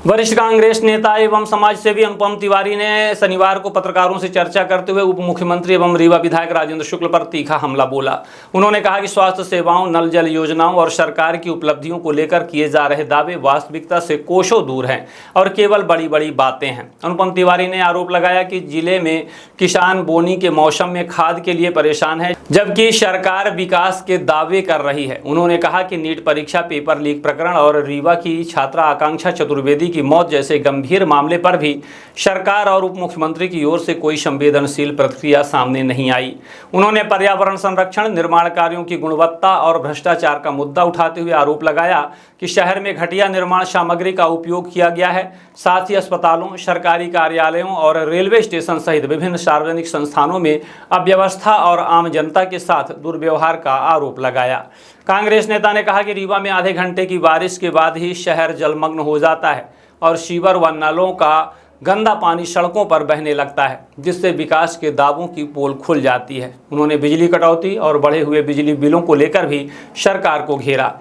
वरिष्ठ कांग्रेस नेता एवं समाजसेवी अनुपम तिवारी ने शनिवार को पत्रकारों से चर्चा करते हुए उप मुख्यमंत्री एवं रीवा विधायक राजेंद्र शुक्ल पर तीखा हमला बोला। उन्होंने कहा कि स्वास्थ्य सेवाओं, नल जल योजनाओं और सरकार की उपलब्धियों को लेकर किए जा रहे दावे वास्तविकता से कोसों दूर हैं और केवल बड़ी बड़ी बातें हैं। अनुपम तिवारी ने आरोप लगाया कि जिले में किसान बोनी के मौसम में खाद के लिए परेशान है, जबकि सरकार विकास के दावे कर रही है। उन्होंने कहा कि नीट परीक्षा पेपर लीक प्रकरण और रीवा की छात्रा आकांक्षा चतुर्वेदी की मौत जैसे गंभीर मामले पर भी सरकार और उप मुख्यमंत्री की ओर से कोई संवेदनशील प्रतिक्रिया सामने नहीं आई। उन्होंने पर्यावरण संरक्षण, निर्माण कार्यों की गुणवत्ता और भ्रष्टाचार का मुद्दा उठाते हुए आरोप लगाया कि शहर में घटिया निर्माण सामग्री का उपयोग किया गया है। साथ ही अस्पतालों, सरकारी कार्यालयों और रेलवे स्टेशन सहित विभिन्न सार्वजनिक संस्थानों में अव्यवस्था और आम जनता के साथ दुर्व्यवहार का आरोप लगाया। कांग्रेस नेता ने कहा कि रीवा में आधे घंटे की बारिश के बाद ही शहर जलमग्न हो जाता है और सीवर व नलों का गंदा पानी सड़कों पर बहने लगता है, जिससे विकास के दावों की पोल खुल जाती है। उन्होंने बिजली कटौती और बढ़े हुए बिजली बिलों को लेकर भी सरकार को घेरा।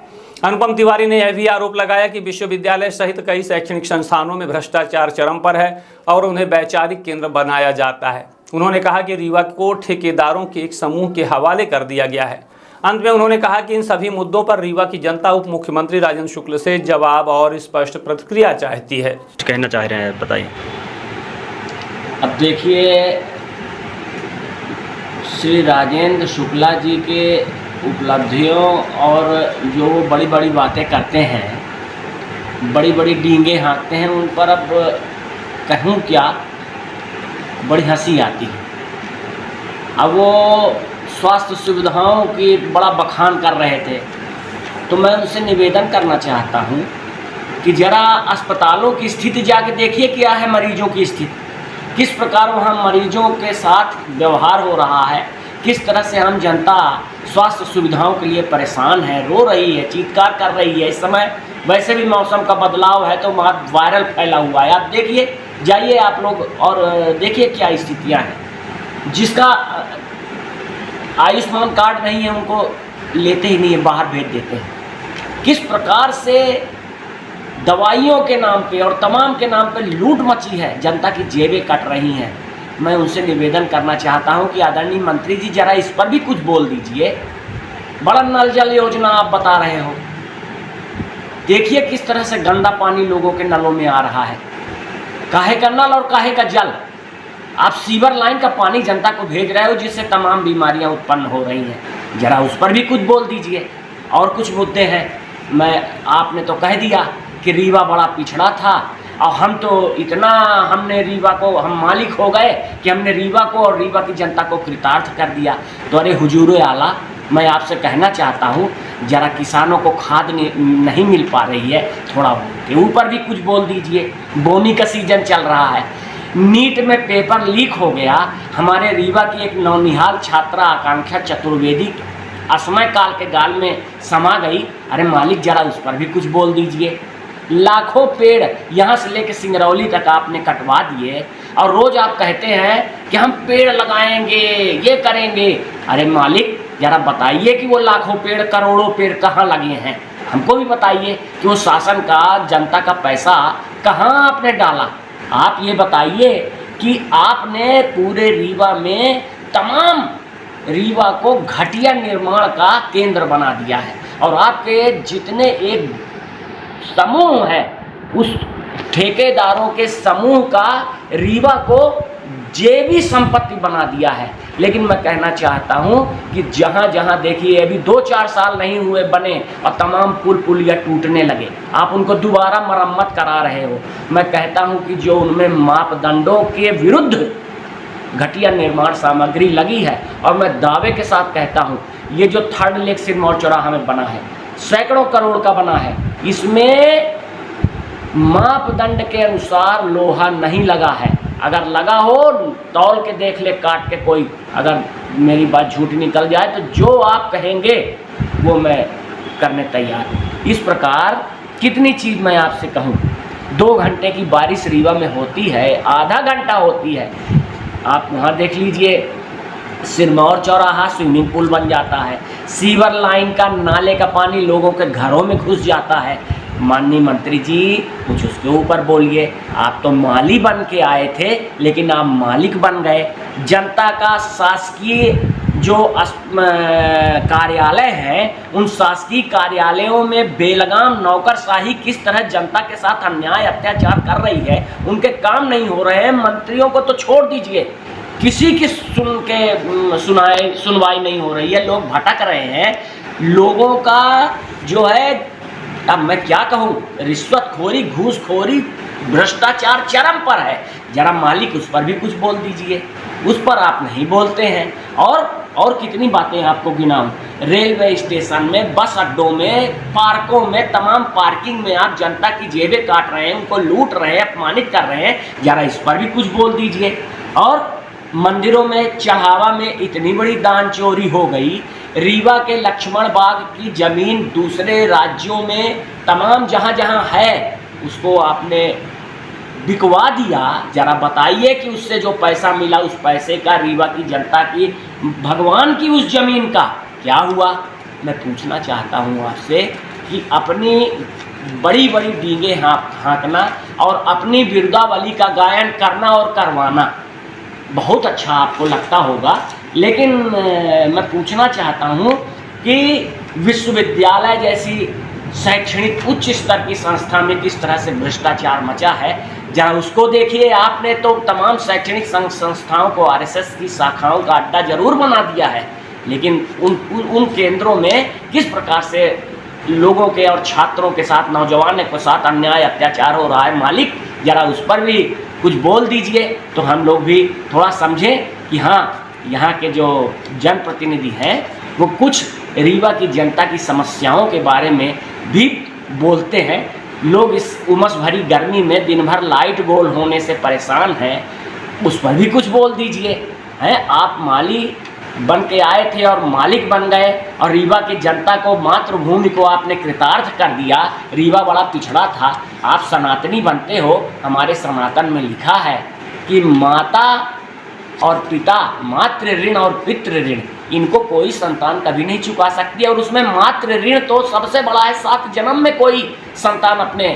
अनुपम तिवारी ने यह भी आरोप लगाया कि विश्वविद्यालय सहित कई शैक्षणिक संस्थानों में भ्रष्टाचार चरम पर है और उन्हें वैचारिक केंद्र बनाया जाता है। उन्होंने कहा कि रीवा को ठेकेदारों के एक समूह के हवाले कर दिया गया है। अंत में उन्होंने कहा कि इन सभी मुद्दों पर रीवा की जनता उप मुख्यमंत्री राजेंद्र शुक्ल से जवाब और स्पष्ट प्रतिक्रिया चाहती है। कहना चाह रहे हैं, बताइए। अब देखिए, श्री राजेंद्र शुक्ला जी के उपलब्धियों और जो बड़ी बड़ी बातें करते हैं, बड़ी बड़ी डींगे हाँकते हैं, उन पर अब कहूँ क्या, बड़ी हंसी आती है। अब वो स्वास्थ्य सुविधाओं की बड़ा बखान कर रहे थे, तो मैं उनसे निवेदन करना चाहता हूँ कि ज़रा अस्पतालों की स्थिति जाके देखिए, क्या है मरीजों की स्थिति, किस प्रकार वहाँ मरीजों के साथ व्यवहार हो रहा है, किस तरह से हम जनता स्वास्थ्य सुविधाओं के लिए परेशान है, रो रही है, चीत्कार कर रही है। इस समय वैसे भी मौसम का बदलाव है तो वायरल फैला हुआ है। आप देखिए, जाइए आप लोग और देखिए क्या स्थितियाँ हैं। जिसका आयुष्मान कार्ड नहीं है उनको लेते ही नहीं है, बाहर भेज देते हैं। किस प्रकार से दवाइयों के नाम पे और तमाम के नाम पे लूट मची है, जनता की जेबें कट रही हैं। मैं उनसे निवेदन करना चाहता हूं कि आदरणीय मंत्री जी, जरा इस पर भी कुछ बोल दीजिए। बड़ा नल जल योजना आप बता रहे हो, देखिए किस तरह से गंदा पानी लोगों के नलों में आ रहा है। काहे का नल और काहे का जल। आप सीवर लाइन का पानी जनता को भेज रहे हो, जिससे तमाम बीमारियां उत्पन्न हो रही हैं। जरा उस पर भी कुछ बोल दीजिए। और कुछ मुद्दे हैं, आपने तो कह दिया कि रीवा बड़ा पिछड़ा था और हमने रीवा को, हम मालिक हो गए कि हमने रीवा को और रीवा की जनता को कृतार्थ कर दिया। तो अरे हुजूर आला, मैं आपसे कहना चाहता हूँ, जरा किसानों को खाद नहीं मिल पा रही है, थोड़ा उनके ऊपर भी कुछ बोल दीजिए। बोनी का सीजन चल रहा है, नीट में पेपर लीक हो गया, हमारे रीवा की एक नौनिहाल छात्रा आकांक्षा चतुर्वेदी असमय काल के गाल में समा गई। अरे मालिक, जरा उस पर भी कुछ बोल दीजिए। लाखों पेड़ यहाँ से लेकर सिंगरौली तक आपने कटवा दिए और रोज आप कहते हैं कि हम पेड़ लगाएंगे, ये करेंगे। अरे मालिक, जरा बताइए कि वो लाखों पेड़, करोड़ों पेड़ कहाँ लगे हैं। हमको भी बताइए कि वो शासन का, जनता का पैसा कहाँ आपने डाला। आप ये बताइए कि आपने पूरे रीवा में तमाम रीवा को घटिया निर्माण का केंद्र बना दिया है और आपके जितने एक समूह है, उस ठेकेदारों के समूह का रीवा को जेबी संपत्ति बना दिया है। लेकिन मैं कहना चाहता हूं कि जहां जहां देखिए, अभी 2-4 साल नहीं हुए बने और तमाम पुल पुलिया टूटने लगे, आप उनको दोबारा मरम्मत करा रहे हो। मैं कहता हूं कि जो उनमें मापदंडों के विरुद्ध घटिया निर्माण सामग्री लगी है, और मैं दावे के साथ कहता हूं, ये जो 3rd लेग सिरमौर चौराहा में बना है, सैकड़ों करोड़ का बना है, इसमें मापदंड के अनुसार लोहा नहीं लगा है। अगर लगा हो, तौल के देख ले, काट के कोई, अगर मेरी बात झूठी निकल जाए तो जो आप कहेंगे वो मैं करने तैयार हूँ। इस प्रकार कितनी चीज़ मैं आपसे कहूँ। 2 घंटे की बारिश रीवा में होती है, आधा घंटा होती है। आप वहाँ देख लीजिए, सिरमौर चौराहा स्विमिंग पूल बन जाता है, सीवर लाइन का, नाले का पानी लोगों के घरों में घुस जाता है। माननीय मंत्री जी कुछ उसके ऊपर बोलिए। आप तो माली बन के आए थे, लेकिन आप मालिक बन गए। जनता का शासकीय जो कार्यालय हैं, उन शासकीय कार्यालयों में बेलगाम नौकरशाही किस तरह जनता के साथ अन्याय अत्याचार कर रही है, उनके काम नहीं हो रहे हैं। मंत्रियों को तो छोड़ दीजिए, किसी की सुनवाई नहीं हो रही है, लोग भटक रहे हैं। लोगों का जो है, अब मैं क्या कहूँ, रिश्वतखोरी, घूसखोरी, भ्रष्टाचार चरम पर है। जरा मालिक उस पर भी कुछ बोल दीजिए, उस पर आप नहीं बोलते हैं। और कितनी बातें आपको गिनाऊं, रेलवे स्टेशन में, बस अड्डों में, पार्कों में, तमाम पार्किंग में आप जनता की जेबें काट रहे हैं, उनको लूट रहे हैं, अपमानित कर रहे हैं, जरा इस पर भी कुछ बोल दीजिए। और मंदिरों में चढ़ावा में इतनी बड़ी दान चोरी हो गई, रीवा के लक्ष्मण बाग की जमीन दूसरे राज्यों में तमाम जहाँ जहाँ है उसको आपने बिकवा दिया। जरा बताइए कि उससे जो पैसा मिला, उस पैसे का रीवा की जनता की, भगवान की उस जमीन का क्या हुआ? मैं पूछना चाहता हूँ आपसे कि अपनी बड़ी बड़ी डींगे हाँकना और अपनी बिरदावली का गायन करना और करवाना बहुत अच्छा आपको लगता होगा, लेकिन मैं पूछना चाहता हूँ कि विश्वविद्यालय जैसी शैक्षणिक उच्च स्तर की संस्था में किस तरह से भ्रष्टाचार मचा है, जहाँ उसको देखिए। आपने तो तमाम शैक्षणिक संस्थाओं को आरएसएस की शाखाओं का अड्डा जरूर बना दिया है, लेकिन उन केंद्रों में किस प्रकार से लोगों के और छात्रों के साथ, नौजवानों के साथ अन्याय अत्याचार हो रहा है। मालिक जरा उस पर भी कुछ बोल दीजिए, तो हम लोग भी थोड़ा समझें कि हाँ, यहाँ के जो जनप्रतिनिधि हैं वो कुछ रीवा की जनता की समस्याओं के बारे में भी बोलते हैं। लोग इस उमस भरी गर्मी में दिन भर लाइट गोल होने से परेशान हैं, उस पर भी कुछ बोल दीजिए। हैं, आप माली बन के आए थे और मालिक बन गए, और रीवा की जनता को, मातृभूमि को आपने कृतार्थ कर दिया। रीवा बड़ा पिछड़ा था, आप सनातनी बनते हो। हमारे सनातन में लिखा है कि माता और पिता, मातृ ऋण और पितृ ऋण, इनको कोई संतान कभी नहीं चुका सकती। और उसमें मातृ ऋण तो सबसे बड़ा है, 7 जन्म में कोई संतान अपने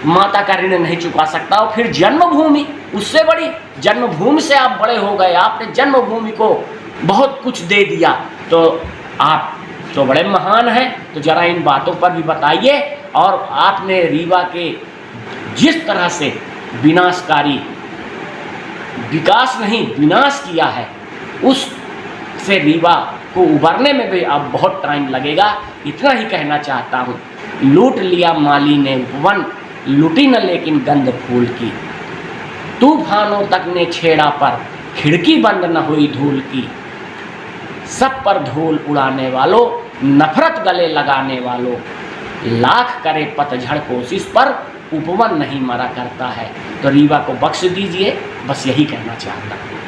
माता का ऋण नहीं चुका सकता। और फिर जन्मभूमि, उससे बड़ी जन्मभूमि से आप बड़े हो गए, आपने जन्मभूमि को बहुत कुछ दे दिया, तो आप तो बड़े महान हैं। तो जरा इन बातों पर भी बताइए। और आपने रीवा के जिस तरह से विनाशकारी, विकास नहीं विनाश किया है, उससे रीवा को उबरने में भी अब बहुत टाइम लगेगा। इतना ही कहना चाहता हूँ। लूट लिया माली ने वन, लुटी न लेकिन गंध फूल की। तूफानों तक ने छेड़ा पर, खिड़की बंद न हुई धूल की। सब पर धूल उड़ाने वालों, नफरत गले लगाने वालों, लाख करे पतझड़ कोशिश पर, उपवन नहीं मरा करता है। तो रीवा को बख्श दीजिए, बस यही कहना चाहता हूँ।